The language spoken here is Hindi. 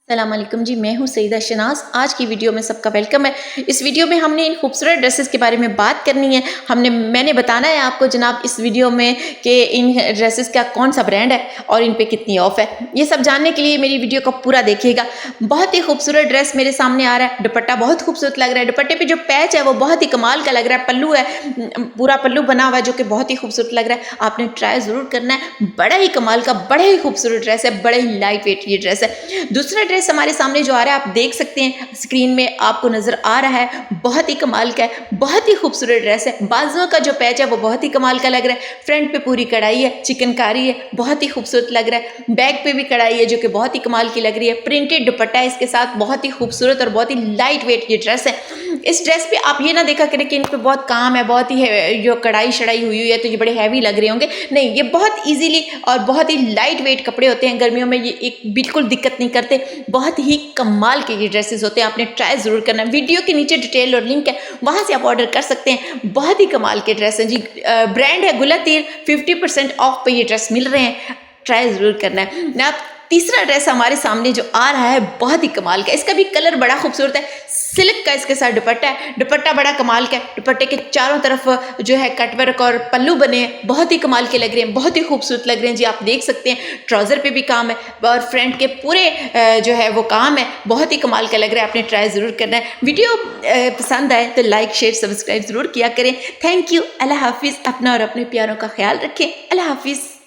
अस्सलाम वालेकुम जी, मैं हूँ सईदा शनाज। आज की वीडियो में सबका वेलकम है। इस वीडियो में हमने इन खूबसूरत ड्रेसेस के बारे में बात करनी है। मैंने बताना है आपको जनाब इस वीडियो में कि इन ड्रेसेस का कौन सा ब्रांड है और इन पे कितनी ऑफ है। ये सब जानने के लिए मेरी वीडियो को पूरा देखिएगा। बहुत ही खूबसूरत ड्रेस मेरे सामने आ रहा है। दुपट्टा बहुत खूबसूरत लग रहा है। दुपट्टे पर जो पैच है वो बहुत ही कमाल का लग रहा है। पल्लू है, पूरा पल्लू बना हुआ है जो कि बहुत ही खूबसूरत लग रहा है। आपने ट्राई ज़रूर करना है। बड़ा ही कमाल का, बड़ा ही खूबसूरत ड्रेस है, बड़े ही लाइट वेट ये ड्रेस है। दूसरा ड्रेस हमारे सामने जो आ रहा है आप देख सकते हैं, स्क्रीन में आपको नजर आ रहा है। बहुत ही कमाल का है, बहुत ही खूबसूरत ड्रेस है। बाजुओं का जो पैच है वो बहुत ही कमाल का लग रहा है। फ्रंट पे पूरी कढ़ाई है, चिकनकारी है, बहुत ही खूबसूरत लग रहा है। बैक पे भी कढ़ाई है जो कि बहुत ही कमाल की लग रही है। प्रिंटेड दुपट्टा है इसके साथ, बहुत ही खूबसूरत और बहुत ही लाइट वेट ये ड्रेस है। इस ड्रेस पे आप ये ना देखा करें कि इन पे बहुत काम है, बहुत ही जो कढ़ाई शढ़ाई हुई है तो ये बड़े हैवी लग रहे होंगे। नहीं, ये बहुत इजीली और बहुत ही लाइट वेट कपड़े होते हैं। गर्मियों में ये एक बिल्कुल दिक्कत नहीं करते। बहुत ही कमाल के ये ड्रेसेस होते हैं। आपने ट्राई जरूर करना। वीडियो के नीचे डिटेल और लिंक है, वहां से आप ऑर्डर कर सकते हैं। बहुत ही कमाल के ड्रेस हैं जी। ब्रांड है गुलातीर। 50% ऑफ पे ये ड्रेस मिल रहे हैं। ट्राई जरूर करना है ना। तीसरा ड्रेस हमारे सामने जो आ रहा है बहुत ही कमाल का, इसका भी कलर बड़ा खूबसूरत है। सिल्क का इसके साथ दुपट्टा है। दुपट्टा बड़ा कमाल का है। दुपट्टे के चारों तरफ जो है कटवर्क और पल्लू बने हैं, बहुत ही कमाल के लग रहे हैं, बहुत ही खूबसूरत लग रहे हैं जी। आप देख सकते हैं ट्राउजर पे भी काम है और फ्रंट के पूरे जो है वो काम है। बहुत ही कमाल का लग रहा है। आपने ट्राई जरूर करना है। वीडियो पसंद आए तो लाइक शेयर सब्सक्राइब जरूर किया करें। Thank you. अल्लाह हाफिज़। अपना और अपने प्यारों का ख्याल रखें। अल्लाह हाफिज़।